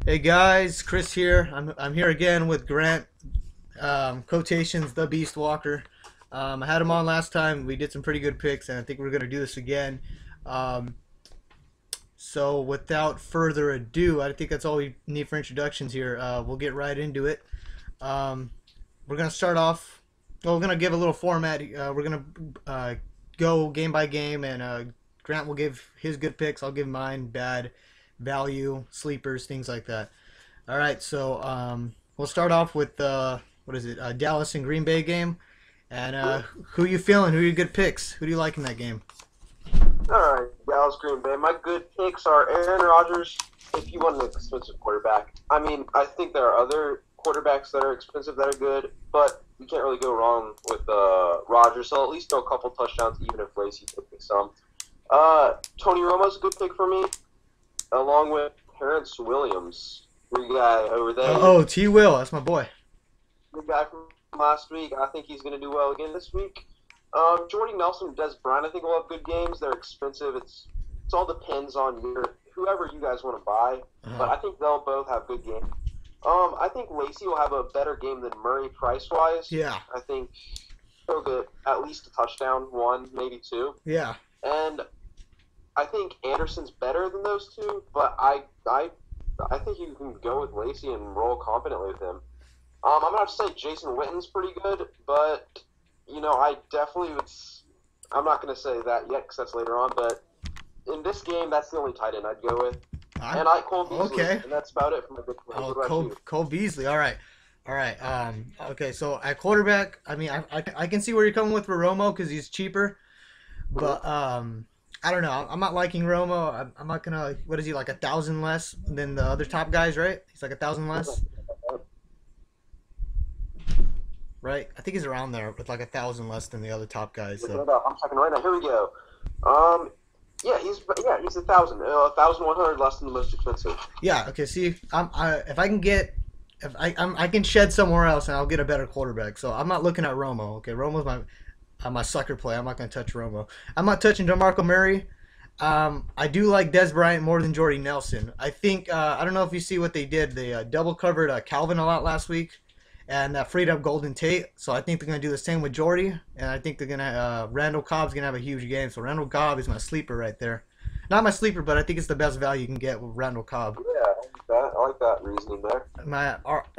Hey guys, Chris here. I'm here again with Grant. Quotations, the Beast Walker. I had him on last time. We did some pretty good picks, and I think we're gonna do this again. Um, so without further ado, I think that's all we need for introductions here. We'll get right into it. Um, we're gonna start off. Well, we're gonna give a little format. We're gonna go game by game, and Grant will give his good picks. I'll give mine, bad, value, sleepers, things like that. All right, so we'll start off with what is it? Dallas and Green Bay game. And who you feeling? Who are your good picks? Who do you like in that game? All right, Dallas, Green Bay. My good picks are Aaron Rodgers. If you want an expensive quarterback, I mean, I think there are other quarterbacks that are expensive that are good, but you can't really go wrong with Rodgers. So at least throw a couple touchdowns, even if Lacey took me some. Tony Romo's a good pick for me, along with Terrence Williams, big guy over there. Oh, T. Will, that's my boy. Good guy from last week. I think he's going to do well again this week. Jordy Nelson, Des Bryant, I think will have good games. They're expensive. It's all depends on whoever you guys want to buy. But I think they'll both have good games. I think Lacey will have a better game than Murray price-wise. Yeah. I think he'll get at least a touchdown, one, maybe two. Yeah. And I think Anderson's better than those two, but I think you can go with Lacey and roll confidently with him. I'm going to have to say Jason Witten's pretty good, but, I definitely would – I'm not going to say that yet because that's later on, but in this game, that's the only tight end I'd go with. And I Cole Beasley, okay. And that's about it for my big play. Oh, Cole Beasley. All right. Okay, so at quarterback, I mean, I can see where you're coming with for Romo because he's cheaper. But I don't know. I'm not liking Romo. I'm not going to – what is he, like 1,000 less than the other top guys, right? He's like 1,000 less? Right? I think he's around there with like 1,000 less than the other top guys. So. I'm checking right now. Here we go. He's 1,000. 1,100 less than the most expensive. Yeah. Okay. See, if I can shed somewhere else and I'll get a better quarterback. So I'm not looking at Romo. Okay, Romo's my sucker play. I'm not gonna touch Romo. I'm not touching DeMarco Murray. I do like Des Bryant more than Jordy Nelson. I think I don't know if you see what they did. They double covered Calvin a lot last week. And freed up Golden Tate. So I think they're going to do the same with Jordy. And I think they're going to Randall Cobb's going to have a huge game. So Randall Cobb is my sleeper right there. Not my sleeper, but I think it's the best value you can get with Randall Cobb. Yeah, I like that reasoning there.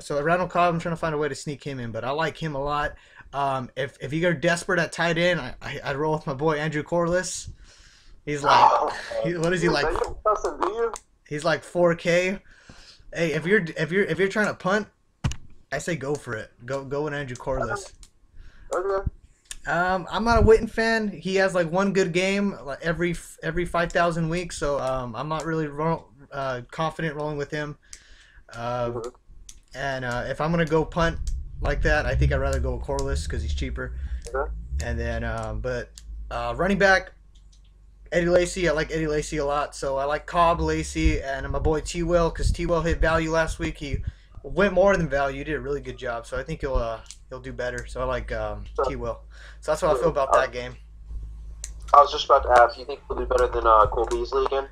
So Randall Cobb, I'm trying to find a way to sneak him in, but I like him a lot. If you're desperate at tight end, I'd roll with my boy Andrew Corliss. He's like, what is he like? He's like 4K. Hey, if you're trying to punt, I say go for it. Go with Andrew Corliss. Okay. I'm not a Witten fan. He has like one good game like every 5,000 weeks, so I'm not really confident rolling with him. And if I'm gonna go punt like that, I think I'd rather go with Corliss because he's cheaper. Okay. And then, running back, Eddie Lacy. I like Eddie Lacy a lot, so I like Cobb, Lacy, and my boy T. Will because T. Will hit value last week. He went more than value. He did a really good job, so I think he'll do better. So I like T. Will. So that's what I feel about that game. I was just about to ask, you think he'll do better than Cole Beasley again?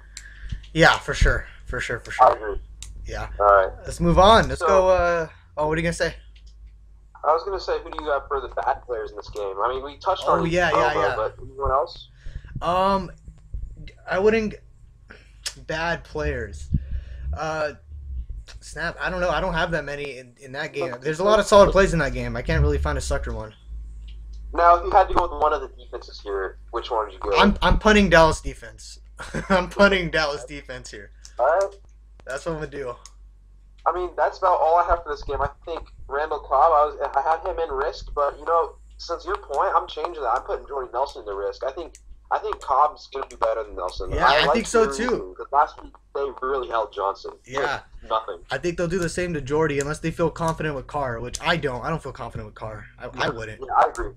Yeah, for sure. I agree. Yeah. All right. Let's move on. Let's go. What are you gonna say? I was gonna say, who do you got for the bad players in this game? I mean, we touched on yeah. But anyone else? I wouldn't. Bad players. Snap. I don't know. I don't have that many in that game. There's a lot of solid plays in that game. I can't really find a sucker one. Now, if you had to go with one of the defenses here, which one would you go with? I'm punting Dallas defense. I'm punting Dallas defense here. All right. That's what I'm gonna do. I mean, that's about all I have for this game. I think Randall Cobb. I had him in risk, but since your point, I'm changing that. I'm putting Jordy Nelson in the risk. I think Cobb's going to be better than Nelson. Yeah, I think so too. Because last week they really held Johnson. Yeah. Nothing. I think they'll do the same to Jordy unless they feel confident with Carr, which I don't. I don't feel confident with Carr. I wouldn't. Yeah, I agree.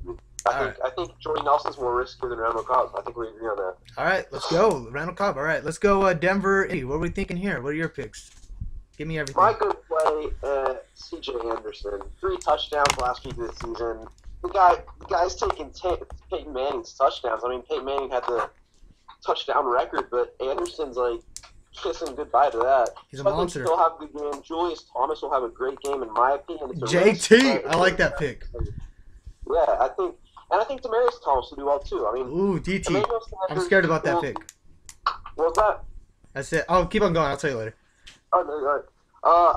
I think Jordy Nelson's more riskier than Randall Cobb. I think we agree on that. All right, let's go. Randall Cobb. All right, let's go Denver. Hey, what are we thinking here? What are your picks? Give me everything. My good play, C.J. Anderson. 3 touchdowns last week of the season. The guy's taking Peyton Manning's touchdowns. I mean, Peyton Manning had the touchdown record, but Anderson's like kissing goodbye to that. He's a So I think monster. he'll have a good game. Julius Thomas will have a great game, in my opinion. It's a risk, JT, but I like that pick. yeah, I think Demarius Thomas will do well too. I mean, Ooh, DT. Emmanuel I'm Sanders scared about that will- pick. What's that? I said, oh, keep on going. I'll tell you later. Oh, no, all right.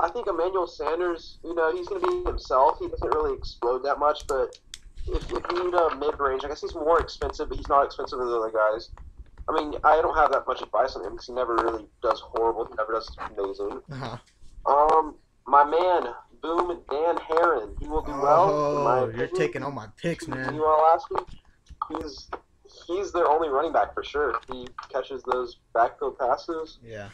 I think Emmanuel Sanders, he's going to be himself. He doesn't really explode that much, but if you need a mid-range, I guess he's more expensive, but he's not expensive as the other guys. I mean, I don't have that much advice on him because he never really does horrible. He never does amazing. My man, Boom Dan Heron, he will do well. In my Oh, opinion. you're taking all my picks, man. You want to ask me? He's their only running back for sure. He catches those backfield passes. Yeah.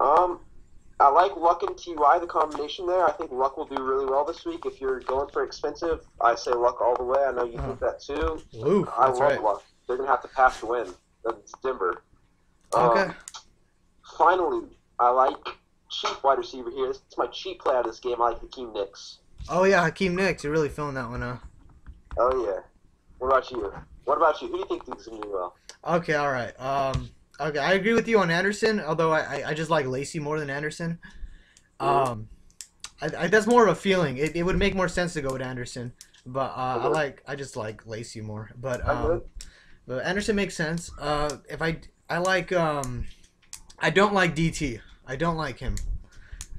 I like Luck and TY, the combination there. I think Luck will do really well this week. If you're going for expensive, I say Luck all the way. I know you think that too. Ooh, I that's love right. Luck. They're going to have to pass to win. That's Denver. Okay. Finally, I like cheap wide receiver here. This is my cheap play out of this game. I like Hakeem Nicks. Oh, yeah, Hakeem Nicks. You're really feeling that one, huh? Oh, yeah. What about you? Who do you think is going to do well? Okay, all right. Okay, I agree with you on Anderson, although I just like Lacey more than Anderson. That's more of a feeling. It would make more sense to go with Anderson, but I just like Lacey more. But Anderson makes sense. If I like I don't like DT. I don't like him.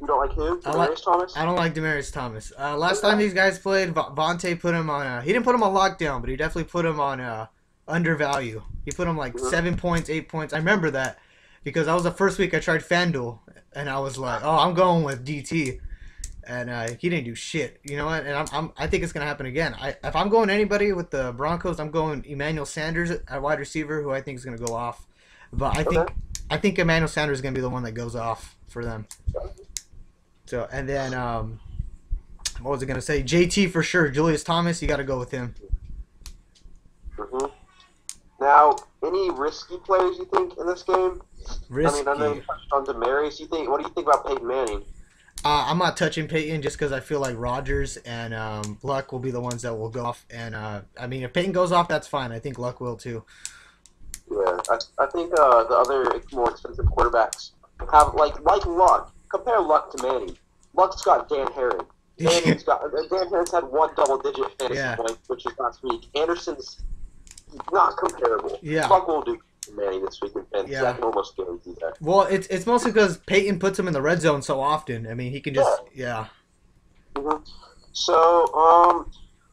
You don't like him? Demarius Thomas? I don't like Demarius Thomas. Last time these guys played, Vontae put him on. He didn't put him on lockdown, but he definitely put him on undervalue. He put him like 7 points, 8 points. I remember that because that was the first week I tried Fanduel, and I was like, oh, I'm going with DT, and he didn't do shit. You know what? And I think it's gonna happen again. If I'm going anybody with the Broncos, I'm going Emmanuel Sanders at wide receiver, who I think is gonna go off. But I think Emmanuel Sanders is gonna be the one that goes off for them. So, and then, what was I going to say? JT for sure. Julius Thomas, you got to go with him. Now, any risky players you think in this game? Risky. I know you touched on Demarius. What do you think about Peyton Manning? I'm not touching Peyton just because I feel like Rodgers and Luck will be the ones that will go off. And, if Peyton goes off, that's fine. I think Luck will too. Yeah, I think the other more expensive quarterbacks have, like Luck. Compare Luck to Manning. Luck's got Dan Heron. Dan Heron's had one double-digit fantasy point, which is last week. Anderson's not comparable. Yeah. Luck will do Manning this week in fantasy. I can almost guarantee that. Well, it's mostly because Peyton puts him in the red zone so often. I mean, he can just So,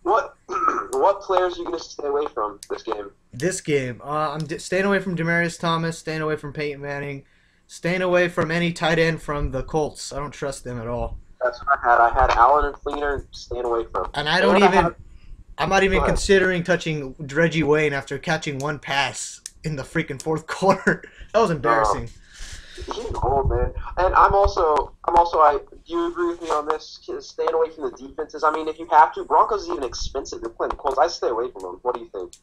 what players are you going to stay away from this game? This game, I'm staying away from Demarius Thomas, staying away from Peyton Manning. Staying away from any tight end from the Colts. I don't trust them at all. That's what I had. I had Allen and Fleener staying away from. And I'm not even considering touching Reggie Wayne after catching one pass in the freaking fourth quarter. That was embarrassing. He's old, man. And do you agree with me on this? Staying away from the defenses. I mean, if you have to, Broncos is even expensive. They're playing the Colts. I stay away from them. What do you think?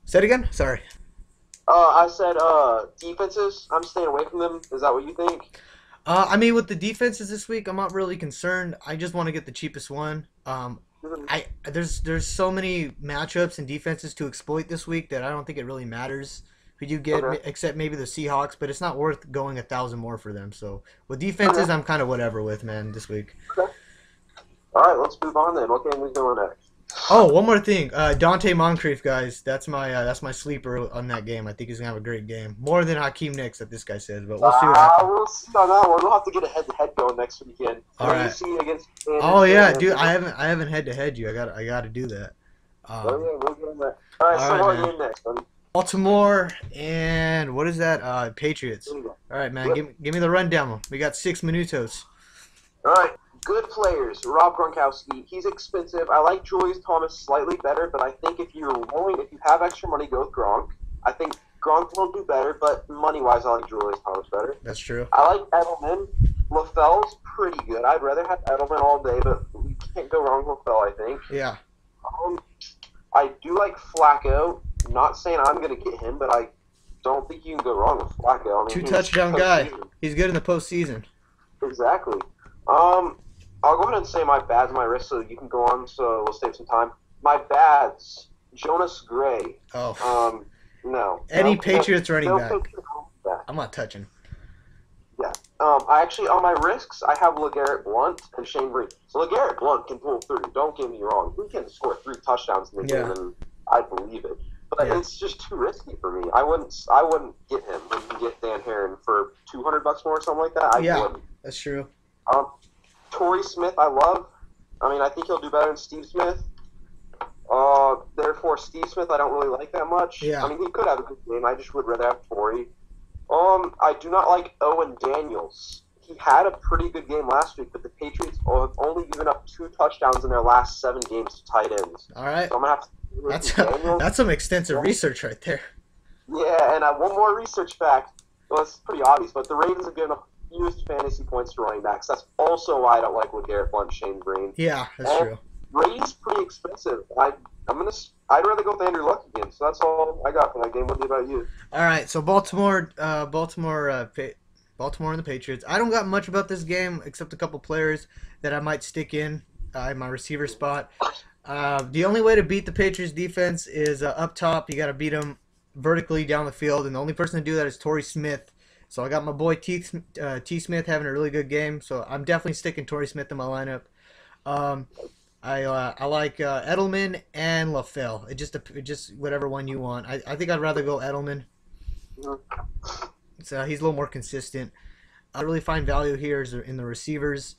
Say it again? Sorry. I said defenses. I'm staying away from them. Is that what you think? With the defenses this week, I'm not really concerned. I just want to get the cheapest one. There's so many matchups and defenses to exploit this week that I don't think it really matters who you get, except maybe the Seahawks. But it's not worth going 1,000 more for them. So with defenses, I'm kind of whatever with, man, this week. Okay. All right, let's move on then. What game is going next? Oh, one more thing. Dante Moncrief, guys. That's my sleeper on that game. I think he's gonna have a great game. More than Hakeem Nicks that this guy says, but we'll see what happens. We'll see on that one. We'll have to get a head-to-head going next weekend. All right. Oh yeah, dude. I haven't head-to-head you. I gotta do that. We'll get on that. All right, so what game next, buddy? Baltimore and what is that? Patriots. All right, man. Give me the rundown. We got 6 minutos. All right. Good players. Rob Gronkowski. He's expensive. I like Julius Thomas slightly better, but I think if you have extra money, go with Gronk. I think Gronk will do better, but money-wise, I like Julius Thomas better. That's true. I like Edelman. LaFell's pretty good. I'd rather have Edelman all day, but you can't go wrong with LaFell, I think. Yeah. I do like Flacco. Not saying I'm going to get him, but I don't think you can go wrong with Flacco. I mean, 2-touchdown guy. He's good in the postseason. Exactly. I'll go ahead and say my bads, my risks, so you can go on. So we'll save some time. My bads: Jonas Gray. Oh. No. Any Patriots running back? I'm not touching. I actually, on my risks, I have LeGarrette Blount and Shane Green. So LeGarrette Blount can pull through. Don't get me wrong. He can score 3 touchdowns in the game, and I believe it. But it's just too risky for me. I wouldn't get him. When you get Dan Herron for $200 more or something like that, I wouldn't. That's true. Torrey Smith, I love. I mean, I think he'll do better than Steve Smith. Therefore, Steve Smith, I don't really like that much. Yeah. I mean, he could have a good game. I just would rather have Torrey. I do not like Owen Daniels. He had a pretty good game last week, but the Patriots have only given up 2 touchdowns in their last 7 games to tight ends. All right. So I'm going to have to that's some extensive research right there. Yeah, and one more research fact. Well, it's pretty obvious, but the Ravens have given up fewest fantasy points to running backs. That's also why I don't like LeGarrette Blount and Shane Green. Yeah, that's true. Brady's pretty expensive. I'd rather go with Andrew Luck again. So that's all I got for that game. What about you? All right, so Baltimore and the Patriots. I don't got much about this game except a couple players that I might stick in my receiver spot. The only way to beat the Patriots defense is up top. You got to beat them vertically down the field, and the only person to do that is Torrey Smith. So I got my boy T. Smith having a really good game. So I'm definitely sticking Torrey Smith in my lineup. I like Edelman and LaFell. It just whatever one you want. I think I'd rather go Edelman. So he's a little more consistent. I really find value here is in the receivers,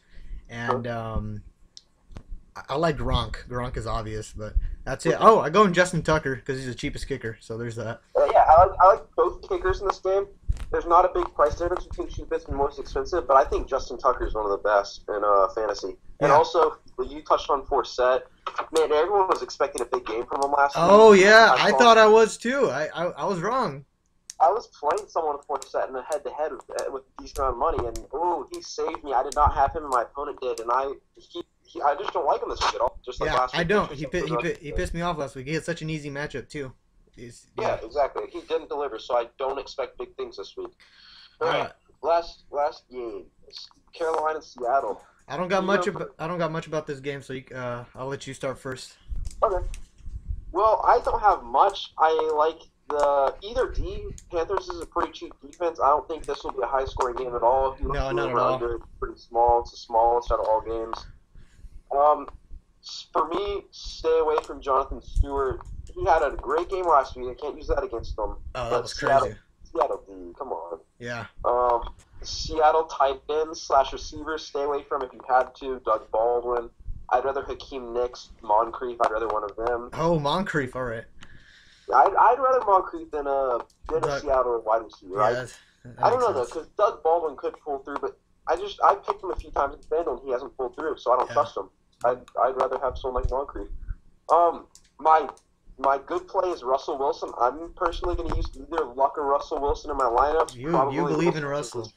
and I like Gronk. Gronk is obvious, but that's it. Oh, I go in Justin Tucker because he's the cheapest kicker. So there's that. Yeah, I like both kickers in this game. There's not a big price difference between cheapest and most expensive, but I think Justin Tucker is one of the best in fantasy. And also, you touched on Forsett. Man, everyone was expecting a big game from him last week. Oh, yeah. I thought I was, too. I was wrong. I was playing someone with Forsett in the head-to-head with a decent amount of money, and, he saved me. I did not have him, and my opponent did, and I just don't like him this week at all. Just like last week. I don't. He pissed me off last week. He had such an easy matchup, too. Yeah, exactly. He didn't deliver, so I don't expect big things this week. All right, last game, Carolina and Seattle. I don't got much about this game, so I'll let you start first. Okay. Well, I don't have much. I like either D. Panthers is a pretty cheap defense. I don't think this will be a high-scoring game at all. No, not at all. It's pretty small. It's the smallest out of all games. For me, stay away from Jonathan Stewart. He had a great game last week. I can't use that against him. Oh, that was crazy. Seattle D, come on. Yeah. Seattle tight ends / receivers, stay away from if you had to. Doug Baldwin. I'd rather Hakeem Nicks, Moncrief. I'd rather one of them. Oh, Moncrief, all right. I'd rather Moncrief than a Seattle wide receiver. Yeah, I don't know, though, because Doug Baldwin could pull through, but I picked him a few times in Fanduel, and he hasn't pulled through, so I don't trust him. I'd rather have someone like Moncrief. My good play is Russell Wilson. I'm personally going to use either Luck or Russell Wilson in my lineup. You believe in Russell.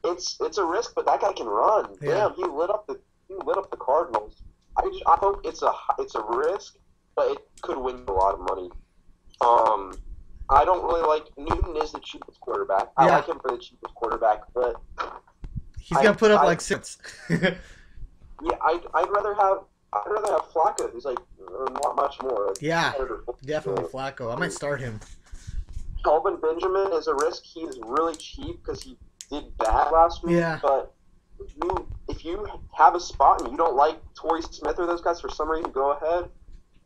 It's a risk, but that guy can run. Yeah. Damn, he lit up the Cardinals. I hope it's a risk, but it could win you a lot of money. I don't really like Newton is the cheapest quarterback. I like him for the cheapest quarterback, but he's gonna put up like 6. Yeah, I'd rather have Flacco, who's like not much more. Definitely Flacco. I might start him. Kelvin Benjamin is a risk. He's really cheap because he did bad last week. Yeah. But if you have a spot and you don't like Torrey Smith or those guys for some reason, go ahead.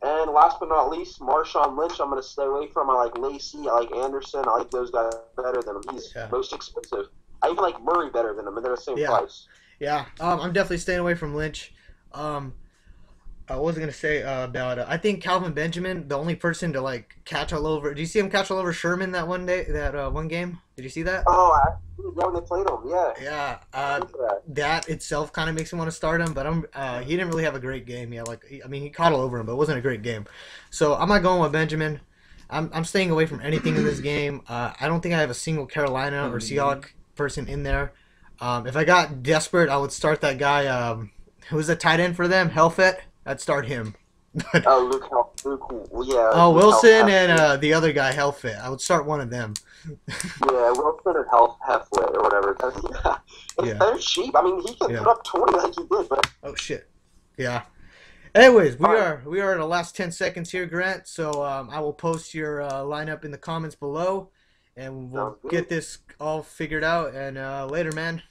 And last but not least, Marshawn Lynch, I'm going to stay away from. I like Lacey. I like Anderson. I like those guys better than him. He's most expensive. I even like Murray better than him, and they're the same price. Yeah, I'm definitely staying away from Lynch. I was going to say about I think Calvin Benjamin, the only person to like catch all over. Do you see him catch all over Sherman that one game? Did you see that? Oh, yeah, when they played him, yeah. Yeah, that itself kind of makes me want to start him, but he didn't really have a great game. Yeah, he caught all over him, but it wasn't a great game. So I'm not going with Benjamin. I'm staying away from anything in this game. I don't think I have a single Carolina or Seahawk person in there. If I got desperate, I would start that guy. Who's the tight end for them? Helfet. I'd start him. Luke, yeah. Oh, Wilson and the other guy, Helfet. I would start one of them. Yeah, Wilson or Helfet or whatever. They're cheap. I mean, he can put up 20 like he did, but... Oh, shit. Yeah. Anyways, we are in the last 10 seconds here, Grant. So I will post your lineup in the comments below. and we'll Sounds good. get this all figured out. And later, man.